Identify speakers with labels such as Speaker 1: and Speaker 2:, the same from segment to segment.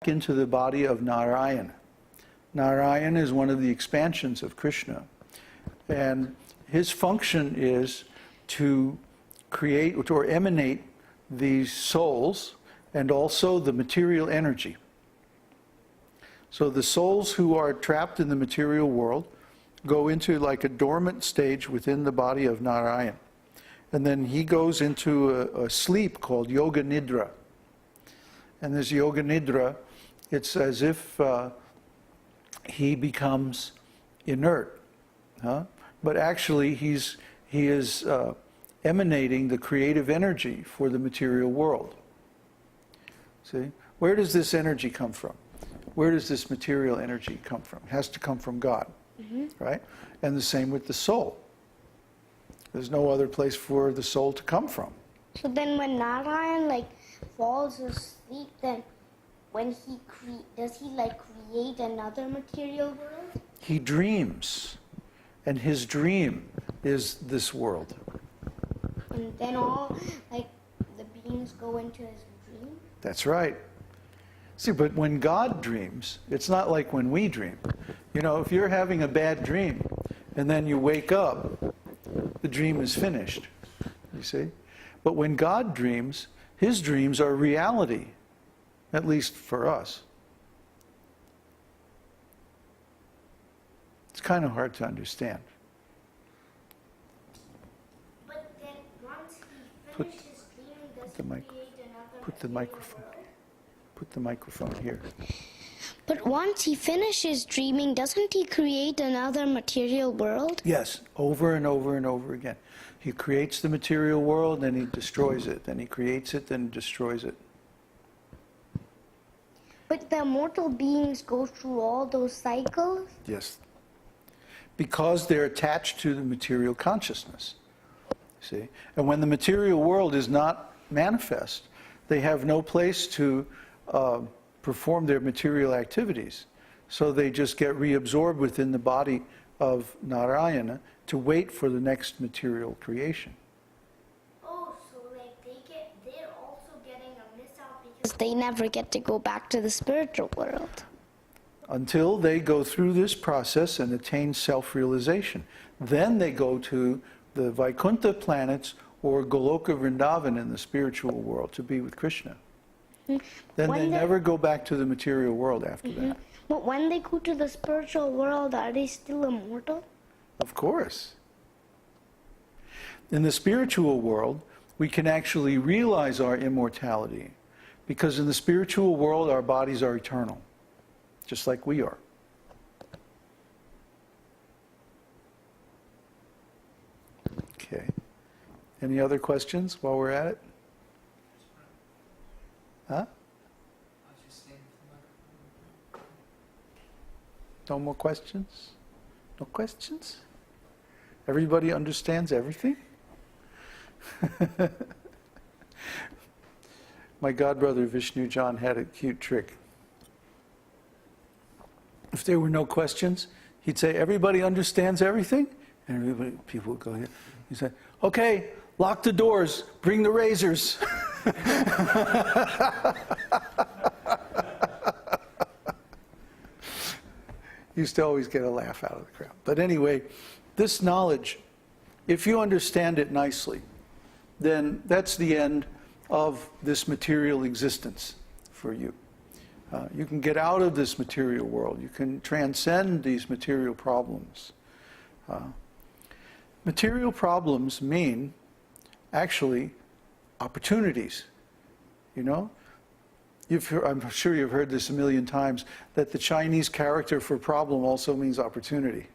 Speaker 1: back into the body of Narayana. Narayana is one of the expansions of Krishna. And his function is to create or emanate these souls and also the material energy. So the souls who are trapped in the material world go into like a dormant stage within the body of Narayana. And then he goes into a sleep called Yoga Nidra. And this Yoga Nidra, it's as if he becomes inert. But actually he is emanating the creative energy for the material world. See? Where does this energy come from? Where does this material energy come from? It has to come from God, right? And the same with the soul. There's no other place for the soul to come from.
Speaker 2: So then when Narayan falls asleep, then when does he create another material world?
Speaker 1: He dreams, and his dream is this world.
Speaker 2: And then all the beings go into his dream?
Speaker 1: That's right. See, but when God dreams, it's not like when we dream. You know, if you're having a bad dream and then you wake up, the dream is finished. You see? But when God dreams, his dreams are reality, at least for us. It's kind of hard to understand.
Speaker 2: But then once he finishes dreaming, does he create another
Speaker 1: Put the microphone. Put the microphone here.
Speaker 2: But once he finishes dreaming, doesn't he create another material world?
Speaker 1: Yes, over and over and over again. He creates the material world, then he destroys it. Then he creates it, then destroys it.
Speaker 2: But the mortal beings go through all those cycles?
Speaker 1: Yes. Because they're attached to the material consciousness. See? And when the material world is not manifest, they have no place to perform their material activities. So they just get reabsorbed within the body of Narayana to wait for the next material creation.
Speaker 2: Oh, so they're also getting a miss out because they never get to go back to the spiritual world.
Speaker 1: Until they go through this process and attain self-realization. Then they go to the Vaikuntha planets or Goloka Vrindavan in the spiritual world to be with Krishna. Then they never go back to the material world after that.
Speaker 2: But when they go to the spiritual world, are they still immortal?
Speaker 1: Of course. In the spiritual world, we can actually realize our immortality, because in the spiritual world, our bodies are eternal, just like we are. Okay. Any other questions while we're at it? Huh? No more questions? No questions? Everybody understands everything? My godbrother Vishnu John had a cute trick. If there were no questions, he'd say, everybody understands everything? And people would go, yeah. He'd say, okay, lock the doors, bring the razors. Used to always get a laugh out of the crowd. But anyway, this knowledge, if you understand it nicely, then that's the end of this material existence for you. You can get out of this material world. You can transcend these material problems. Material problems mean, actually, opportunities. You know? I'm sure you've heard this a million times, that the Chinese character for problem also means opportunity,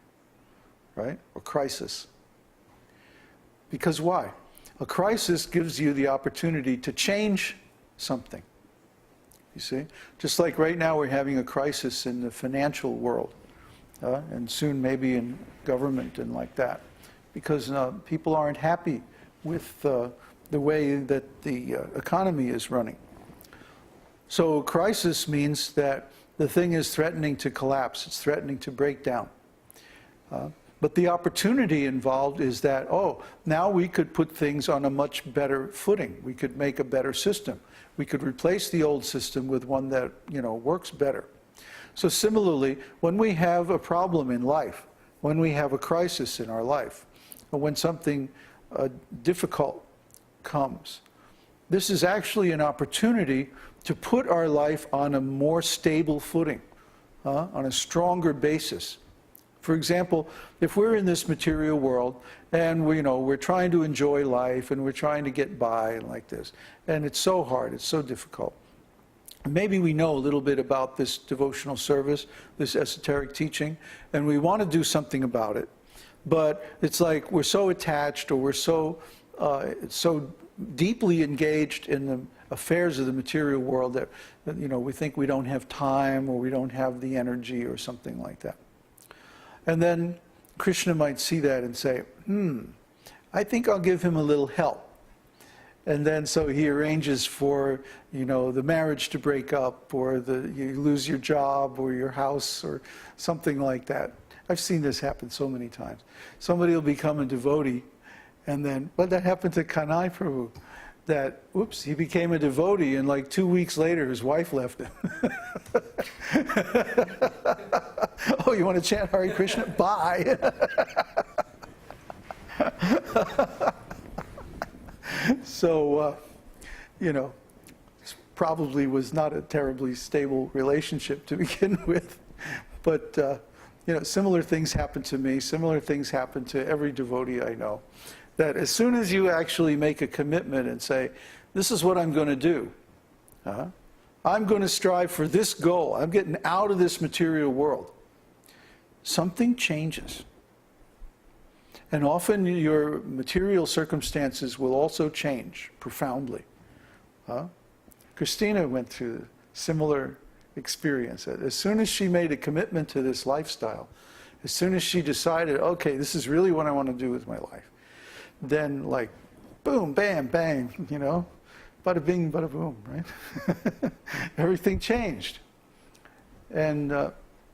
Speaker 1: right? Or crisis. Because why? A crisis gives you the opportunity to change something. You see? Just like right now we're having a crisis in the financial world, and soon maybe in government and like that, because people aren't happy with the way that the economy is running. So crisis means that the thing is threatening to collapse, it's threatening to break down. But the opportunity involved is that, oh, now we could put things on a much better footing. We could make a better system. We could replace the old system with one that, works better. So similarly, when we have a problem in life, when we have a crisis in our life, or when something difficult comes, this is actually an opportunity to put our life on a more stable footing, on a stronger basis. For example, if we're in this material world and we're trying to enjoy life and we're trying to get by and like this, and it's so hard, it's so difficult. Maybe we know a little bit about this devotional service, this esoteric teaching, and we want to do something about it. But it's like we're so attached, or we're so deeply engaged in the affairs of the material world that we think we don't have time, or we don't have the energy, or something like that. And then Kṛṣṇa might see that and say, I think I'll give him a little help. And then so he arranges for, the marriage to break up, or you lose your job or your house or something like that. I've seen this happen so many times. Somebody will become a devotee, and then, well, that happened to Kanai Prabhu. That, oops, he became a devotee, and like 2 weeks later, his wife left him. Oh, you want to chant Hare Krishna? Bye. So, this probably was not a terribly stable relationship to begin with. But, similar things happen to me. Similar things happen to every devotee I know. That as soon as you actually make a commitment and say, this is what I'm going to do. I'm going to strive for this goal. I'm getting out of this material world. Something changes. And often your material circumstances will also change profoundly. Christina went through a similar experience. As soon as she made a commitment to this lifestyle, as soon as she decided, okay, this is really what I want to do with my life, then like, boom, bam, bang, bada bing, bada boom, right? Everything changed. And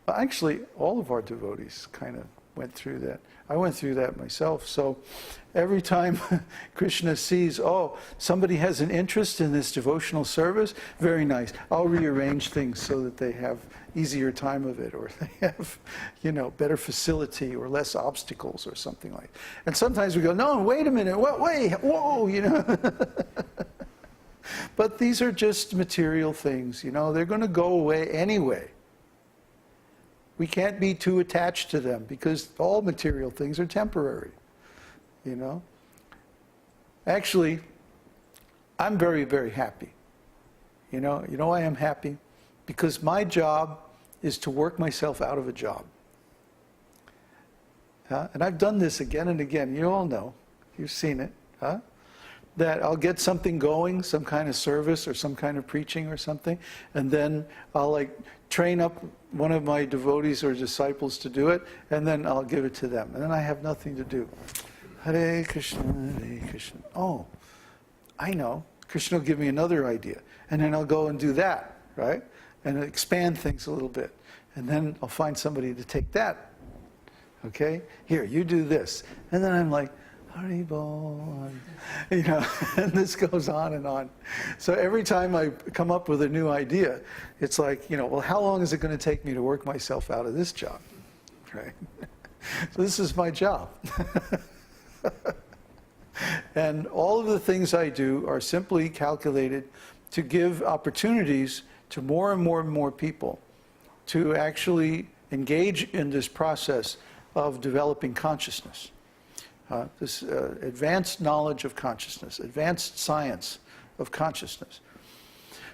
Speaker 1: actually, all of our devotees kind of went through that. I went through that myself. So every time Kṛṣṇa sees, oh, somebody has an interest in this devotional service, very nice. I'll rearrange things so that they have easier time of it, or they have, better facility or less obstacles or something like that. And sometimes we go, no, wait a minute, wait, whoa, But these are just material things, they're going to go away anyway. We can't be too attached to them, because all material things are temporary, Actually, I'm very, very happy. You know why I'm happy? Because my job is to work myself out of a job. And I've done this again and again. You all know. You've seen it. That I'll get something going, some kind of service or some kind of preaching or something, and then I'll train up one of my devotees or disciples to do it, and then I'll give it to them. And then I have nothing to do. Hare Krishna, Hare Krishna. Oh, I know. Krishna will give me another idea. And then I'll go and do that, right? And expand things a little bit. And then I'll find somebody to take that. Okay? Here, you do this. And then I'm like, Haribol. And this goes on and on. So every time I come up with a new idea, it's like, well, how long is it going to take me to work myself out of this job? Right? So this is my job. And all of the things I do are simply calculated to give opportunities to more and more and more people to actually engage in this process of developing consciousness. This advanced knowledge of consciousness, advanced science of consciousness.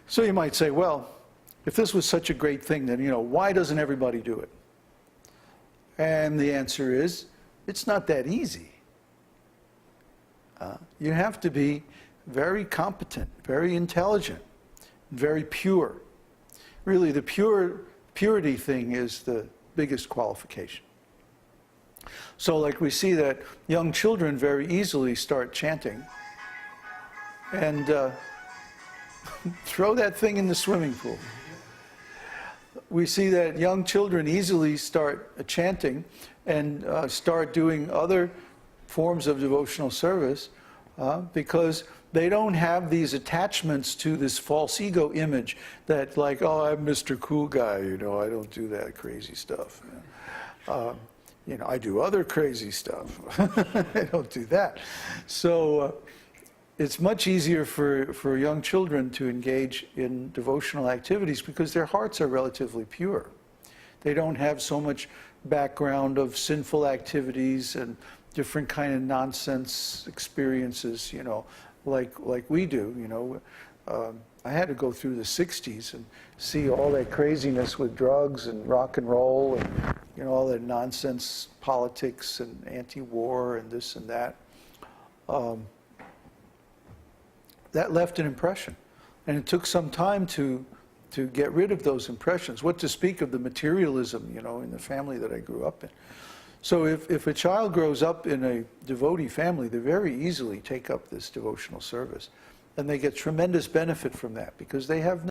Speaker 1: So you might say, well, if this was such a great thing, then, why doesn't everybody do it? And the answer is, it's not that easy. You have to be very competent, very intelligent, very pure. Really, the purity thing is the biggest qualification. So like we see that young children very easily start chanting and throw that thing in the swimming pool. we see that young children easily start chanting and start doing other forms of devotional service because they don't have these attachments to this false ego image that, like, oh, I'm Mr. Cool Guy, I don't do that crazy stuff. I do other crazy stuff. I don't do that. So it's much easier for young children to engage in devotional activities because their hearts are relatively pure. They don't have so much background of sinful activities and different kind of nonsense experiences, like we do. I had to go through the 60s and see all that craziness with drugs and rock and roll and all that nonsense politics and anti-war and this and that. That left an impression, and it took some time to get rid of those impressions. What to speak of the materialism, in the family that I grew up in. So if a child grows up in a devotee family, they very easily take up this devotional service. And they get tremendous benefit from that because they have